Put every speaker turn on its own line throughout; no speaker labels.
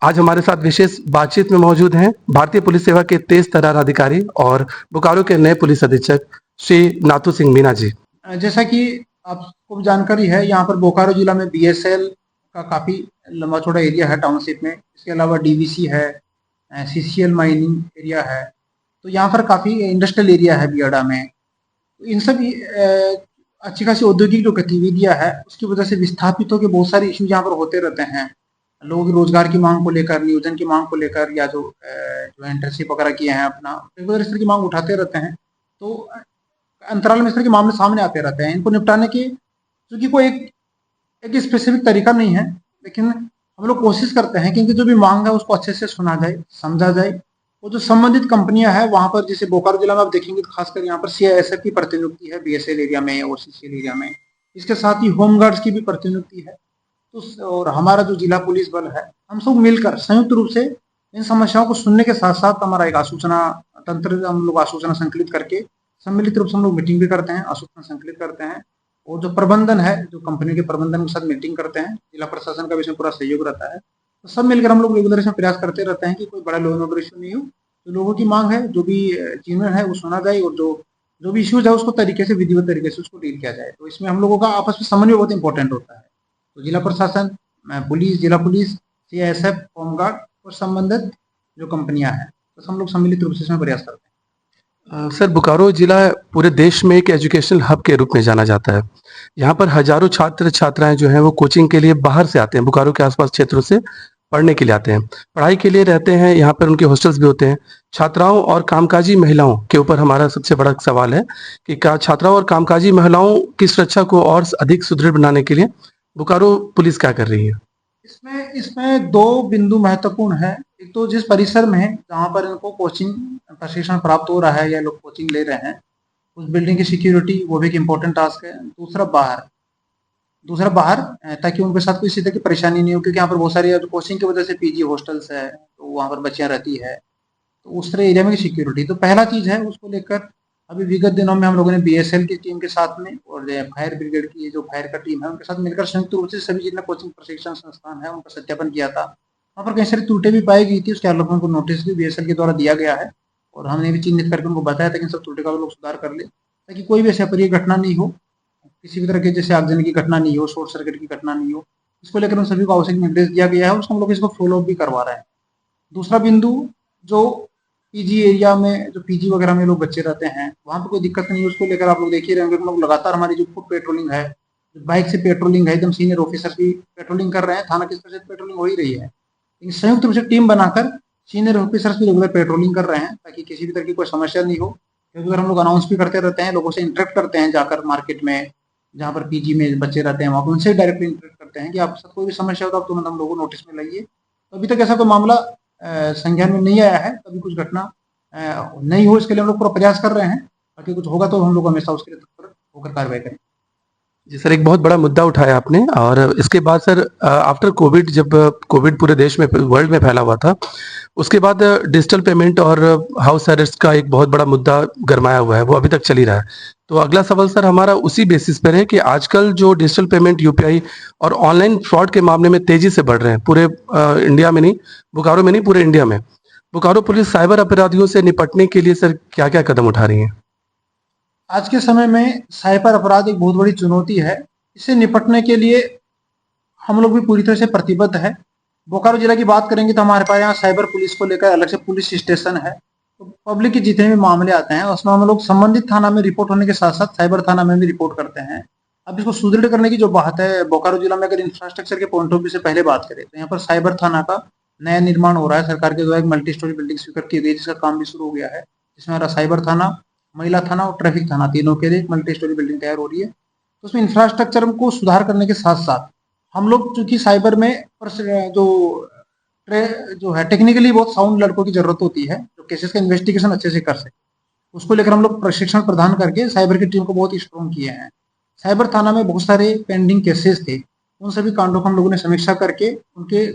आज हमारे साथ विशेष बातचीत में मौजूद हैं भारतीय पुलिस सेवा के तेज तर्रार अधिकारी और बोकारो के नए पुलिस अधीक्षक श्री नाथू सिंह मीना जी।
जैसा कि आपको भी जानकारी है, यहाँ पर बोकारो जिला में बीएसएल का काफ़ी लंबा चौड़ा एरिया है टाउनशिप में। इसके अलावा डीवीसी है, सीसीएल माइनिंग एरिया है, तो यहाँ पर काफ़ी इंडस्ट्रियल एरिया है बियाड़ा में। तो इन सब अच्छी खासी औद्योगिक जो गतिविधियाँ है, उसकी वजह से विस्थापितों के बहुत सारे इश्यूज यहाँ पर होते रहते हैं। लोगों की रोजगार की मांग को लेकर, नियोजन की मांग को लेकर, या जो इंटर्नशिप वगैरह किए हैं अपना, रेगुलर इस तरह की मांग उठाते रहते हैं। तो अंतराल में इस तरह के मामले सामने आते रहते हैं। इनको निपटाने की क्योंकि कोई एक स्पेसिफिक तरीका नहीं है, लेकिन हम लोग कोशिश करते हैं कि इनकी जो भी मांग है उसको अच्छे से सुना जाए, समझा जाए। वो जो संबंधित कंपनियां हैं वहां पर, जैसे बोकारो जिला में आप देखेंगे तो खासकर यहाँ पर सीआईएसएफ की प्रतिनियुक्ति है बीएसएल एरिया में और सीसीएल एरिया में। इसके साथ ही होमगार्ड्स की भी प्रतिनियुक्ति है। तो और हमारा जो जिला पुलिस बल है, हम सब मिलकर संयुक्त रूप से इन समस्याओं को सुनने के साथ साथ हमारा एक आसूचना तंत्र, हम लोग आसूचना संकलित करके सम्मिलित रूप से हम लोग मीटिंग भी करते हैं, आसूचना संकलित करते हैं। और जो प्रबंधन है, जो कंपनी के प्रबंधन के साथ मीटिंग करते हैं, जिला प्रशासन का भी इसमें पूरा सहयोग रहता है। तो सब मिलकर हम लोग रेगुलर इसमें प्रयास करते रहते हैं कि कोई बड़ा लॉ एंड ऑर्डर इशू नहीं हो। तो लोगों की मांग है, जो भी चीजें है वो सुना जाए, और जो भी इश्यूज है उसको तरीके से, विधिवत तरीके से उसको डील किया जाए। तो इसमें हम लोगों का आपस में समन्वय बहुत इंपॉर्टेंट होता है। तो जिला प्रशासन, पुलिस, जिला पुलिस, सीआईएसएफ, होमगार्ड और संबंधित जो कंपनियां हैं, तो हम लोग सम्मिलित रूप से इसमें प्रयास करते हैं।
सर, बोकारो जिला पूरे देश में एक एजुकेशनल हब के रूप में जाना जाता है। यहाँ पर हजारों छात्र छात्राएं जो हैं वो कोचिंग के लिए बाहर से आते हैं, बोकारो के आसपास क्षेत्रों से पढ़ने के लिए आते हैं, पढ़ाई के लिए रहते हैं। यहाँ पर उनके हॉस्टल्स भी होते हैं। छात्राओं और कामकाजी महिलाओं के ऊपर हमारा सबसे बड़ा सवाल है कि छात्राओं और कामकाजी महिलाओं की सुरक्षा को और अधिक सुदृढ़ बनाने के लिए बोकारो पुलिस क्या कर रही है?
इसमें इसमें दो बिंदु महत्वपूर्ण है। एक तो जिस परिसर में जहाँ पर इनको कोचिंग प्रशिक्षण प्राप्त हो रहा है या लोग कोचिंग ले रहे हैं, उस बिल्डिंग की सिक्योरिटी, वो भी एक इम्पोर्टेंट टास्क है। दूसरा बाहर, ताकि उनके साथ कोई इसी तरह की परेशानी नहीं हो, क्योंकि यहाँ पर बहुत सारी कोचिंग की वजह से पीजी हॉस्टल्स है, तो वहाँ पर बच्चियाँ रहती है। तो उस तरह एरिया में सिक्योरिटी तो पहला चीज़ है, उसको लेकर अभी विगत दिनों में हम लोगों ने बीएसएल की टीम के साथ में और फायर ब्रिगेड की जो फायर का टीम है उनके साथ मिलकर संयुक्त रूप से सभी जितने कोचिंग प्रशिक्षण संस्थान है उनका सत्यापन किया था। वहाँ पर कई सारी त्रुटियां भी पाई गई थी, उसके आलोक में उनको नोटिस भी बीएसएल के द्वारा दिया गया है, और हमने भी चिन्हित करके उनको बताया था कि इन सब त्रुटि का वो लोग सुधार कर ले, ताकि कोई भी ऐसी अप्रिय घटना नहीं हो, किसी भी तरह के जैसे आगजनी की घटना नहीं हो, शॉर्ट सर्किट की घटना नहीं हो। इसको लेकर उन सभी को आवश्यक निर्देश दिया गया है, उसको हम लोग इसको फॉलो अप भी करवा रहे हैं। दूसरा बिंदु, जो पीजी एरिया में, जो पीजी वगैरह में लोग बच्चे रहते हैं, वहाँ पे कोई दिक्कत नहीं है, उसको लेकर आप लोग देख ही रहे होंगे। हम लोग लगातार हमारी जो फुट पेट्रोलिंग है, बाइक से पेट्रोलिंग है, एकदम सीनियर ऑफिसर भी पेट्रोलिंग कर रहे हैं, थाना की स्तर से पेट्रोलिंग हो ही रही है। लेकिन संयुक्त रूप से टीम बनाकर सीनियर ऑफिसर्स भी रेगुलर पेट्रोलिंग कर रहे हैं, ताकि किसी भी तरह की कोई समस्या नहीं हो। रेगुलर हम लोग अनाउंस भी करते रहते हैं, लोगों से इंटरेक्ट करते हैं जाकर मार्केट में, जहाँ पर पीजी में बच्चे रहते हैं वहाँ पर उनसे डायरेक्टली इंटरेक्ट करते हैं कि आप साथ कोई भी समस्या हो तो आप तुरंत हम लोगों को नोटिस में लाइए। तो अभी तक ऐसा कोई मामला संज्ञान में नहीं आया है, कभी कुछ घटना नहीं हो, इसके लिए हम लोग पूरा प्रयास कर रहे हैं। बाकी कुछ होगा तो हम लोग हमेशा उसके लिए तत्पर होकर कार्रवाई करें।
जी सर, एक बहुत बड़ा मुद्दा उठाया आपने। और इसके बाद सर, आफ्टर कोविड, जब कोविड पूरे देश में, वर्ल्ड में फैला हुआ था, उसके बाद डिजिटल पेमेंट और हाउस अरेस्ट का एक बहुत बड़ा मुद्दा गरमाया हुआ है, वो अभी तक चल ही रहा है। तो अगला सवाल सर हमारा उसी बेसिस पर है कि आजकल जो डिजिटल पेमेंट, यूपीआई और ऑनलाइन फ्रॉड के मामले में तेजी से बढ़ रहे हैं, पूरे इंडिया में नहीं, बोकारो में नहीं, पूरे इंडिया में। बोकारो पुलिस साइबर अपराधियों से निपटने के लिए सर क्या क्या कदम उठा रही है?
आज के समय में साइबर अपराध एक बहुत बड़ी चुनौती है। इससे निपटने के लिए हम लोग भी पूरी तरह से प्रतिबद्ध है। बोकारो जिला की बात करेंगे तो हमारे पास यहाँ साइबर पुलिस को लेकर अलग से पुलिस स्टेशन है। तो पब्लिक के जितने भी मामले आते हैं उसमें हम लोग संबंधित थाना में रिपोर्ट होने के साथ साथ साइबर थाना में भी रिपोर्ट करते हैं। अब इसको सुदृढ़ करने की जो बात है, बोकारो जिला में अगर इंफ्रास्ट्रक्चर के पॉइंट ऑफ व्यू से पहले बात करें तो यहाँ पर साइबर थाना का नया निर्माण हो रहा है। सरकार के द्वारा एक मल्टी स्टोरी बिल्डिंग स्वीकृत की गई, जिसका काम भी शुरू हो गया है। जिसमें हमारा साइबर थाना, महिला थाना और ट्रैफिक थाना, तीनों के लिए एक मल्टी स्टोरी बिल्डिंग तैयार हो रही है। तो उसमें इंफ्रास्ट्रक्चर को सुधार करने के साथ साथ हम लोग, चूंकि साइबर में जो है टेक्निकली बहुत साउंड लड़कों की जरूरत होती है, जो केसेस का इन्वेस्टिगेशन अच्छे से कर सके, उसको लेकर हम लोग प्रशिक्षण प्रदान करके साइबर की टीम को बहुत ही स्ट्रॉन्ग किए हैं। साइबर थाना में बहुत सारे पेंडिंग केसेस थे, उन सभी कांडों को हम लोगों ने समीक्षा करके उनके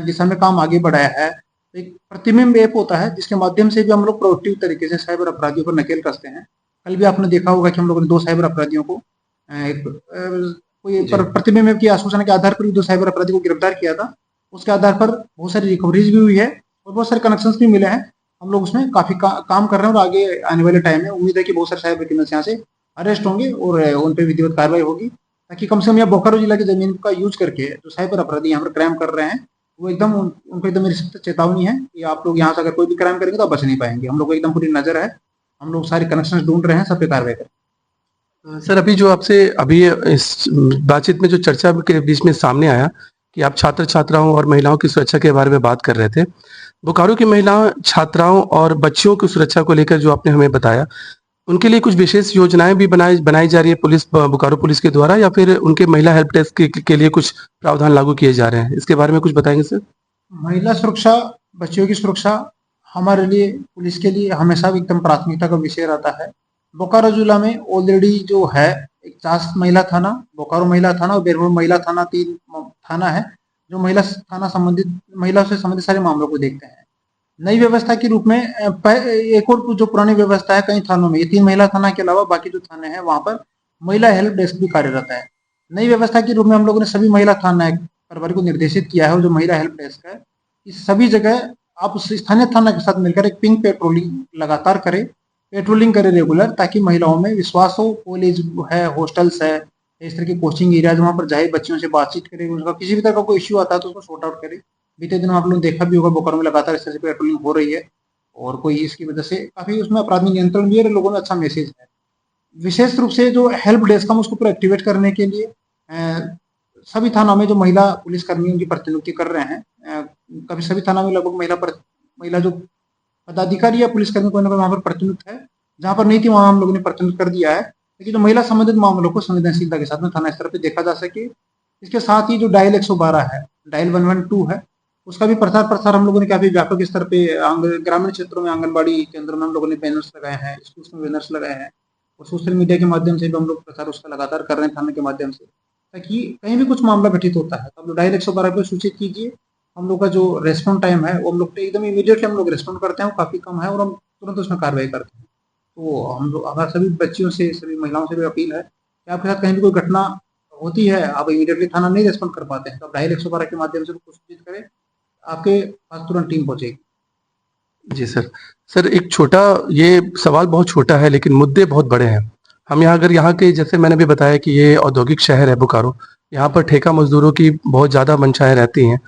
दिशा में काम आगे बढ़ाया है। एक प्रतिबिंब ऐप होता है जिसके माध्यम से भी हम लोग प्रोएक्टिव तरीके से साइबर अपराधियों पर नकेल कसते हैं। कल भी आपने देखा होगा कि हम लोगों ने 2 साइबर अपराधियों को कोई
जी।
प्रतिबिंब ऐप की आसूचना के आधार पर 2 साइबर अपराधी को गिरफ्तार किया था। उसके आधार पर बहुत सारी रिकवरीज भी हुई है और बहुत सारे कनेक्शंस भी मिले हैं। हम लोग उसमें काफ़ी काम कर रहे हैं और आगे आने वाले टाइम में उम्मीद है कि बहुत सारे साइबर क्रिमिनल्स यहाँ से अरेस्ट होंगे और उन पे विधिवत कार्रवाई होगी, ताकि कम से कम यहाँ बोकारो जिला की ज़मीन का यूज़ करके जो साइबर अपराधी यहाँ पर क्राइम कर रहे हैं, वो एकदम उनको एकदम मेरी सख्त चेतावनी है कि आप लोग यहाँ से अगर कोई भी क्राइम करेंगे तो आप बच नहीं पाएँगे। हम लोग को एकदम पूरी नज़र है, हम लोग सारे कनेक्शंस ढूँढ रहे हैं, सब पे कार्रवाई करें।
सर अभी जो आपसे अभी इस बातचीत में जो चर्चा के बीच में सामने आया कि आप छात्र छात्राओं और महिलाओं की सुरक्षा के बारे में बात कर रहे थे। बोकारो की महिलाओं, छात्राओं और बच्चियों की सुरक्षा को लेकर जो आपने हमें बताया, उनके लिए कुछ विशेष योजनाएँ भी बनाई बनाई जा रही है बोकारो पुलिस के द्वारा, या फिर उनके महिला हेल्प डेस्क के लिए कुछ प्रावधान लागू किए जा रहे हैं? इसके बारे में कुछ बताएँगे सर?
महिला सुरक्षा, बच्चियों की सुरक्षा हमारे लिए, पुलिस के लिए हमेशा एकदम प्राथमिकता का विषय रहता है। बोकारो जिला में ऑलरेडी जो है एक चास महिला थाना, बोकारो महिला थाना और बेरमो महिला थाना, 3 थाना है, जो महिला से संबंधित सारे मामलों को देखते हैं। नई व्यवस्था के रूप में एक और जो पुरानी व्यवस्था है कई थानों में, ये 3 महिला थाना के अलावा बाकी जो थाने हैं वहाँ पर महिला हेल्प डेस्क भी कार्यरत है। नई व्यवस्था के रूप में हम लोगों ने सभी महिला थाना प्रभारी को निर्देशित किया है और जो महिला हेल्प डेस्क है, इस सभी जगह आप उस स्थानीय थाना के साथ मिलकर एक पिंक पेट्रोलिंग लगातार करें, पेट्रोलिंग करें रेगुलर, ताकि महिलाओं में विश्वास हो। कॉलेज है, हॉस्टल्स है, इस तरह के कोचिंग एरियाज वहाँ पर जाए, बच्चियों से बातचीत करें, उनका किसी भी तरह का कोई इश्यू आता है तो उसको सॉर्ट आउट करें। बीते दिनों आप लोगों ने देखा भी होगा बोकारो में लगातार इस तरह से पेट्रोलिंग हो रही है और कोई इसकी वजह से काफ़ी उसमें अपराधी नियंत्रण भी है और लोगों में अच्छा मैसेज है। विशेष रूप से जो हेल्प डेस्क हम उसको पूरा एक्टिवेट करने के लिए सभी थानों में जो महिला पुलिस कर्मियों की प्रतिनियुक्ति कर रहे हैं, कभी सभी थाना में लगभग महिला जो पदाधिकारी या पुलिसकर्मी कोई ना कोई वहाँ पर प्रतिनियुक्त है। जहाँ पर नहीं थी वहाँ हम लोगों ने प्रतिनियुक्त कर दिया है, लेकिन जो महिला संबंधित मामलों को संवेदनशीलता के साथ में थाना स्तर पर देखा जा सके। इसके साथ ही जो डायल 112 है, डायल 112 है, उसका भी प्रचार प्रसार हम लोगों ने काफी व्यापक स्तर पे ग्रामीण क्षेत्रों में आंगनबाड़ी केंद्रों में हम लोगों ने बैनर्स लगाए हैं, स्कूल्स में बैनर्स लगाए हैं और सोशल मीडिया के माध्यम से भी हम लोग प्रचार उसका लगातार कर रहे हैं थाने के माध्यम से, ताकि कहीं भी कुछ मामला घटित होता है तो आप लोग डायल 112 पे सूचित कीजिए। हम लोग का जो रेस्पॉन्ड टाइम है वो हम लोग एकदम इमीडिएटली हम लोग रेस्पॉन्ड करते हैं, वो काफी कम है और हम तुरंत उसमें कार्रवाई करते हैं। तो हम लोग हमारे सभी बच्चियों से, सभी महिलाओं से भी अपील है कि आपके साथ कहीं भी कोई घटना होती है, आप इमीडिएटली थाना नहीं रेस्पॉन्ड कर पाते हैं तो आप डायल 112 के माध्यम से उसको सूचित करें, आपके पास तुरंत टीम पहुंचेगी।
जी सर। सर एक छोटा, ये सवाल बहुत छोटा है लेकिन मुद्दे बहुत बड़े हैं। हम यहाँ अगर यहाँ के, जैसे मैंने भी बताया कि ये औद्योगिक शहर है बोकारो, यहाँ पर ठेका मज़दूरों की बहुत ज़्यादा मंशाएँ रहती हैं।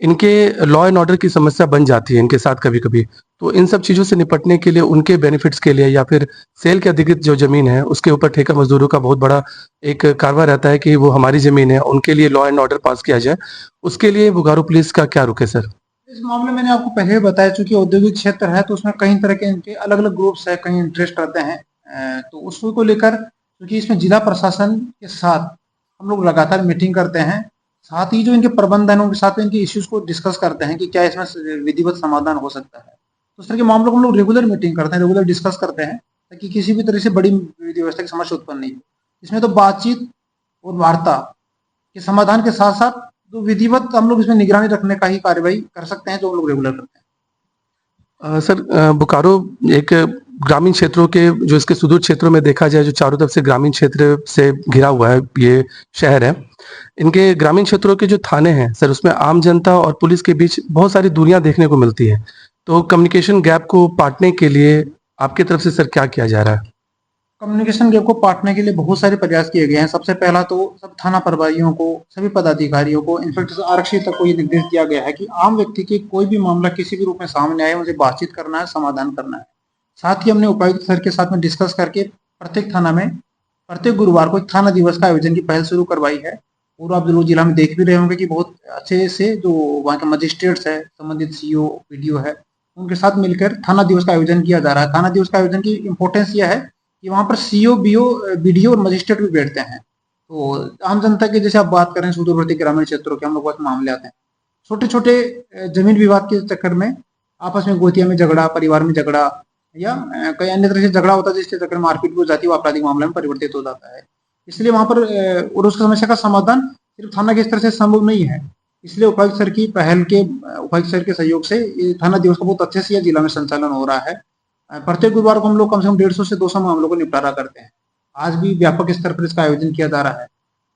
इनके लॉ एंड ऑर्डर की समस्या बन जाती है इनके साथ कभी-कभी। तो इन सब चीज़ों से निपटने के लिए, उनके बेनिफिट्स के लिए, या फिर सेल के अधिकृत जो ज़मीन है उसके ऊपर ठेका मज़दूरों का बहुत बड़ा एक कार्रवाई रहता है कि वो हमारी ज़मीन है, उनके लिए लॉ एंड ऑर्डर पास किया जाए। उसके लिए बोकारो पुलिस का क्या रुख है सर?
इस मामले में मैंने आपको पहले भी बताया, चूंकि औद्योगिक क्षेत्र है तो उसमें कई तरह के इनके अलग अलग ग्रुप्स है, कई इंटरेस्ट रहते हैं। तो उसको लेकर क्योंकि इसमें जिला प्रशासन के साथ हम लोग लगातार मीटिंग करते हैं, साथ ही जो इनके प्रबंधनों के साथ इनके इश्यूज को डिस्कस करते हैं कि क्या इसमें विधिवत समाधान हो सकता है। तो इस तरह के मामलों को हम लोग रेगुलर मीटिंग करते हैं, रेगुलर डिस्कस करते हैं, ताकि किसी भी तरह से बड़ी विधि व्यवस्था की समस्या उत्पन्न नहीं हो। इसमें तो बातचीत और वार्ता के समाधान के साथ साथ जो विधिवत हम लोग इसमें निगरानी रखने का ही कार्रवाई कर सकते हैं, जो हम लोग रेगुलर करते हैं।
सर बोकारो एक ग्रामीण क्षेत्रों के, जो इसके सुदूर क्षेत्रों में देखा जाए, जो चारों तरफ से ग्रामीण क्षेत्र से घिरा हुआ है ये शहर है। इनके ग्रामीण क्षेत्रों के जो थाने हैं सर, उसमें आम जनता और पुलिस के बीच बहुत सारी दूरियां देखने को मिलती है। तो कम्युनिकेशन गैप को पाटने के लिए आपकी तरफ से सर क्या किया जा रहा है?
कम्युनिकेशन गैप को पाटने के लिए बहुत सारे प्रयास किए गए हैं। सबसे पहला तो सब थाना प्रभारियों को, सभी पदाधिकारियों को, इंस्पेक्टर आरक्षी तक को ये निर्देश दिया गया है कि आम व्यक्ति के कोई भी मामला किसी भी रूप में सामने आए, उनसे बातचीत करना है, समाधान करना है। साथ ही हमने उपायुक्त सर के साथ में डिस्कस करके प्रत्येक थाना में प्रत्येक गुरुवार को एक थाना दिवस का आयोजन की पहल शुरू करवाई है। और आप लोग जिला में देख भी रहे होंगे कि बहुत अच्छे से जो वहाँ के मजिस्ट्रेट्स है, संबंधित सीओ, पीडीओ है, उनके साथ मिलकर थाना दिवस का आयोजन किया जा रहा है। थाना दिवस का आयोजन की इम्पोर्टेंस यह है कि वहाँ पर सीओ, बीओ, बीडीओ और मजिस्ट्रेट भी बैठते हैं। तो आम जनता के, जैसे आप बात करें सुदूरवर्ती ग्रामीण क्षेत्रों के, हम लोग बहुत मामले आते हैं छोटे छोटे जमीन विवाद के चक्कर में, आपस में गोतिया में झगड़ा, परिवार में झगड़ा या कई अन्य तरह से झगड़ा होता है, जिसके चक्कर में मारपीट भी हो जाती है, वो आपराधिक मामले में परिवर्तित हो जाता है। इसलिए वहाँ पर और उस समस्या का समाधान सिर्फ थाना के स्तर से संभव नहीं है। इसलिए उपायुक्त सर की पहल के, उपायुक्त सर के सहयोग से ये थाना दिवस का बहुत अच्छे से जिला में संचालन हो रहा है। प्रत्येक गुरुवार को हम लोग कम से कम 150 से 200 मामलों को निपटारा करते हैं। आज भी व्यापक स्तर पर इसका आयोजन किया जा रहा है।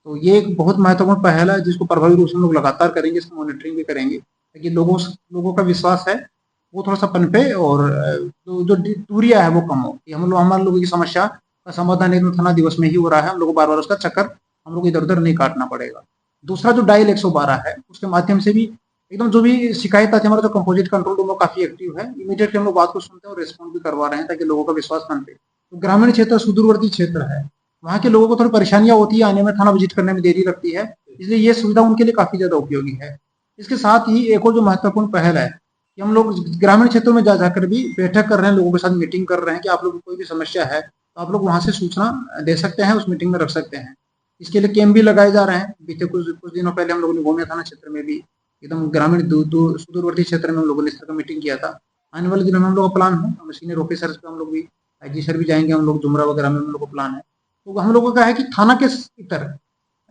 तो ये एक बहुत महत्वपूर्ण पहल है जिसको प्रभावी रूप से हम लोग लगातार करेंगे, इसकी मॉनिटरिंग भी करेंगे ताकि लोगों का विश्वास है वो थोड़ा सा पनपे और जो दूरियां है वो कम हो कि हमारे लोगों की समस्या का समाधान एकदम थाना दिवस में ही हो रहा है, हम लोग को बार बार उसका चक्कर हम लोग इधर उधर नहीं काटना पड़ेगा। दूसरा जो डायल 112 है उसके माध्यम से भी एकदम जो भी शिकायत आती है, हमारा जो कंपोजिट कंट्रोल रूम काफी एक्टिव है, इमीडिएटली हम लोग बात को सुनते हैं और रिस्पॉन्ड भी करवा रहे हैं ताकि लोगों का विश्वास पनपे। तो ग्रामीण क्षेत्र सुदूरवर्ती क्षेत्र है, वहाँ के लोगों को थोड़ी परेशानियां होती है, आने में थाना विजिट करने में देरी लगती है, इसलिए ये सुविधा उनके लिए काफी ज्यादा उपयोगी है। इसके साथ ही एक और जो महत्वपूर्ण पहल है कि हम लोग ग्रामीण क्षेत्रों में जा जाकर भी बैठक कर रहे हैं, लोगों के साथ मीटिंग कर रहे हैं कि आप लोग को कोई भी समस्या है तो आप लोग वहां से सूचना दे सकते हैं, उस मीटिंग में रख सकते हैं। इसके लिए कैंप भी लगाए जा रहे हैं। बीते कुछ दिनों पहले हम लोगों ने गोमिया थाना क्षेत्र में भी एकदम ग्रामीण सुदूरवर्ती क्षेत्र में हम लोगों ने इस तरह का मीटिंग किया था। आने वाले दिनों में हम लोग का प्लान है, हम सीनियर ऑफिसर्स पे हम लोग भी आईजी सर भी जाएंगे, हम लोग जुमरा वगैरह में हम लोग का प्लान है। तो हम लोगों का है कि थाना के इतर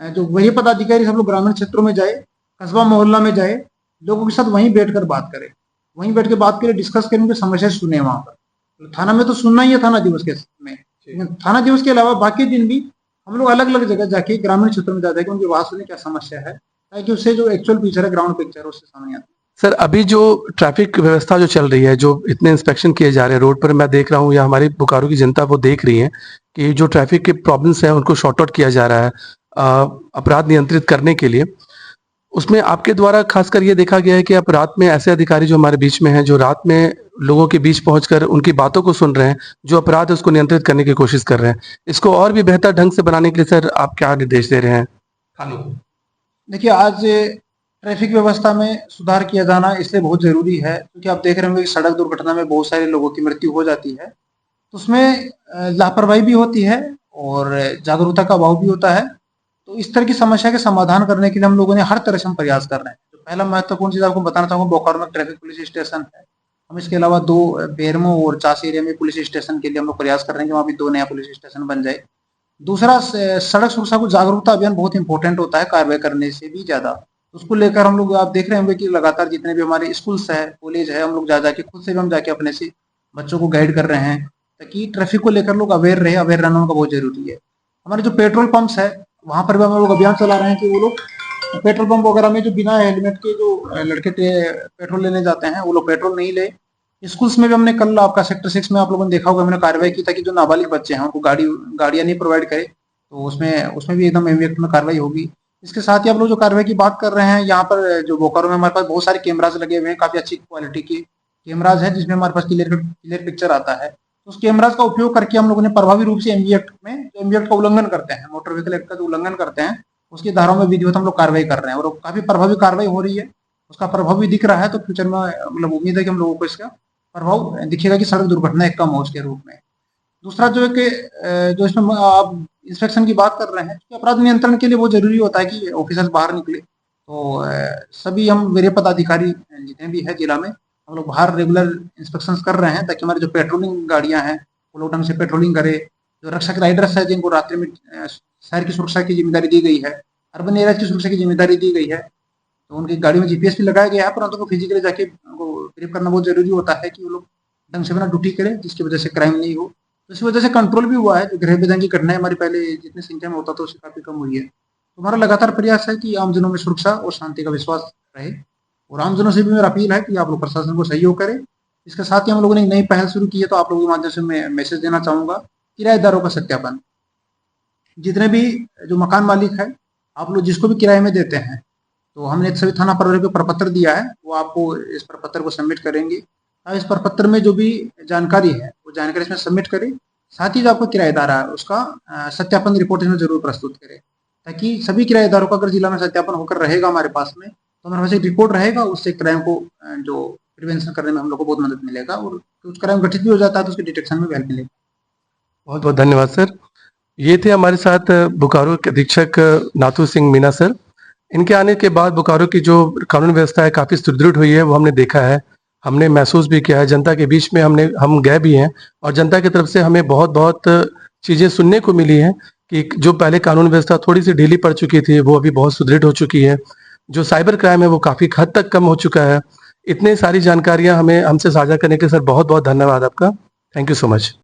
जो वही पदाधिकारी सब लोग ग्रामीण क्षेत्रों में जाए, कस्बा मोहल्ला में जाए, लोगों के साथ वहीं बैठकर बात करें, वहीं बैठ के बात करें, डिस्कस करें, उनकी समस्या सुने वहां पर। तो थाना में तो सुनना ही है थाना दिवस के में, लेकिन थाना दिवस के अलावा बाकी दिन भी हम लोग अलग अलग जगह जाके ग्रामीण क्षेत्रों में जाते हैं कि उनकी बात सुने क्या समस्या है, ताकि उससे जो एक्चुअल पिक्चर है, ग्राउंड पिक्चर है, उससे सामने आता है।
सर अभी जो ट्रैफिक व्यवस्था जो चल रही है, जो इतने इंस्पेक्शन किए जा रहे हैं रोड पर, मैं देख रहा हूँ या हमारी बोकारो की जनता वो देख रही है कि जो ट्रैफिक के प्रॉब्लम्स हैं उनको शॉर्ट आउट किया जा रहा है अपराध नियंत्रित करने के लिए। उसमें आपके द्वारा खासकर ये देखा गया है कि आप रात में ऐसे अधिकारी जो हमारे बीच में हैं, जो रात में लोगों के बीच पहुंचकर उनकी बातों को सुन रहे हैं, जो अपराध है उसको नियंत्रित करने की कोशिश कर रहे हैं। इसको और भी बेहतर ढंग से बनाने के लिए सर आप क्या निर्देश दे रहे हैं थानों को?
देखिए, आज ट्रैफिक व्यवस्था में सुधार किया जाना इसलिए बहुत ज़रूरी है क्योंकि आप देख रहे होंगे कि सड़क दुर्घटना में बहुत सारे लोगों की मृत्यु हो जाती है। तो उसमें लापरवाही भी होती है और जागरूकता का अभाव भी होता है। तो इस तरह की समस्या के समाधान करने के लिए हम लोगों ने हर तरह से हम प्रयास कर रहे हैं। तो पहला महत्वपूर्ण चीज़ आपको बताना चाहूँगा, बोकारो में ट्रैफिक पुलिस स्टेशन है। हम इसके अलावा 2 बेरमो और चास एरिया में पुलिस स्टेशन के लिए हम लोग प्रयास कर रहे हैं कि वहाँ भी 2 नया पुलिस स्टेशन बन जाए। दूसरा, सड़क सुरक्षा को जागरूकता अभियान बहुत इंपॉर्टेंट होता है कार्रवाई करने से भी ज़्यादा। उसको लेकर हम लोग, आप देख रहे होंगे कि लगातार जितने भी हमारे स्कूल्स है, कॉलेज है, हम लोग जा जाके खुद से भी हम जाके अपने से बच्चों को गाइड कर रहे हैं ताकि ट्रैफिक को लेकर लोग अवेयर रहे। अवेयर रहना उनका बहुत जरूरी है। हमारे जो पेट्रोल पंप्स है वहाँ पर भी हम लोग अभियान चला रहे हैं कि वो लोग पेट्रोल पंप वगैरह में जो बिना हेलमेट के जो लड़के पेट्रोल लेने जाते हैं वो लोग पेट्रोल नहीं ले। स्कूल्स में भी हमने कल आपका सेक्टर 6 में आप लोगों ने देखा होगा, हमने कार्रवाई की ताकि जो नाबालिग बच्चे हैं उनको गाड़ियाँ नहीं प्रोवाइड करे, तो उसमें भी एकदम एक्ट में कार्रवाई होगी। इसके साथ ही आप लोग जो कार्रवाई की बात कर रहे हैं, यहाँ पर जो बोकारो में हमारे पास बहुत सारे कैमराज लगे हुए हैं, काफी अच्छी क्वालिटी के कैमराज है जिसमें हमारे पास क्लियर पिक्चर आता है। तो उस कैमराज का उपयोग करके हम लोगों ने प्रभावी रूप से एमवी एक्ट में, जो एमवी एक्ट का उल्लंघन करते हैं, मोटर व्हीकल एक्ट का जो उल्लंघन करते हैं, उसकी धाराओं में विधिवत हम लोग कार्रवाई कर रहे हैं और काफी प्रभावी कार्रवाई हो रही है, उसका प्रभाव भी दिख रहा है। तो फ्यूचर में मतलब उम्मीद है कि हम लोगों को इसका प्रभाव दिखेगा कि सड़क दुर्घटनाएं कम हो उसके रूप में। दूसरा जो है कि जो इसमें आप इंस्पेक्शन की बात कर रहे हैं, कि अपराध नियंत्रण के लिए वो जरूरी होता है कि ऑफिसर्स बाहर निकले। तो सभी हम वरीय पदाधिकारी जितने भी है जिला में, हम लोग बाहर रेगुलर इंस्पेक्शन कर रहे हैं ताकि हमारी जो पेट्रोलिंग गाड़ियां हैं वो लोग ढंग से पेट्रोलिंग करे। जो रक्षक राइडर्स है जिनको रात्रि में शहर की सुरक्षा की जिम्मेदारी दी गई है, अर्बन एरिया की सुरक्षा की जिम्मेदारी दी गई है, तो उनकी गाड़ी में जीपीएस भी लगाया गया है, परंतु उनको फिजिकली जाके उनको ब्रीफ करना बहुत जरूरी होता है कि वो लोग ढंग से अपना ड्यूटी करें जिसकी वजह से क्राइम नहीं हो। तो इस वजह से कंट्रोल भी हुआ है, जो गृह विधान की घटनाएं हमारी पहले जितनी संख्या में होता था उससे काफी कम हुई है। तो हमारा लगातार प्रयास है कि आमजनों में सुरक्षा और शांति का विश्वास रहे, और आमजनों से भी मेरा अपील है कि आप लोग प्रशासन को सहयोग करें। इसके साथ ही हम लोगों ने एक नई पहल शुरू की है, तो आप लोगों के माध्यम से मैं मैसेज देना चाहूंगा, किराएदारों का सत्यापन। जितने भी जो मकान मालिक है, आप लोग जिसको भी किराए में देते हैं, तो हमने सभी थाना प्रभारी को प्रपत्र दिया है, वो आपको इस प्रपत्र को सबमिट करेंगे। अब इस प्रपत्र में जो भी जानकारी है वो जानकारी इसमें सबमिट करें। साथ ही जो आपका किराएदार है उसका सत्यापन रिपोर्ट इसमें जरूर प्रस्तुत करें, ताकि सभी किराएदारों का अगर जिला में सत्यापन होकर रहेगा हमारे पास में, तो हमारे पास एक रिपोर्ट रहेगा, उससे क्राइम को जो प्रिवेंशन करने में हम लोग को बहुत मदद मिलेगा, और कुछ क्राइम घटित भी हो जाता है तो उसके डिटेक्शन में भी हेल्प मिलेगी।
बहुत बहुत धन्यवाद सर। ये थे हमारे साथ बोकारो के अधीक्षक नाथू सिंह मीना सर। इनके आने के बाद बोकारो की जो कानून व्यवस्था है काफ़ी सुदृढ़ हुई है, वो हमने देखा है, हमने महसूस भी किया है। जनता के बीच में हम गए भी हैं, और जनता की तरफ से हमें बहुत बहुत चीज़ें सुनने को मिली हैं कि जो पहले कानून व्यवस्था थोड़ी सी ढीली पड़ चुकी थी वो अभी बहुत सुदृढ़ हो चुकी है। जो साइबर क्राइम है वो काफ़ी हद तक कम हो चुका है। इतनी सारी जानकारियाँ हमसे साझा करने के लिए सर बहुत बहुत धन्यवाद आपका। Thank you so much.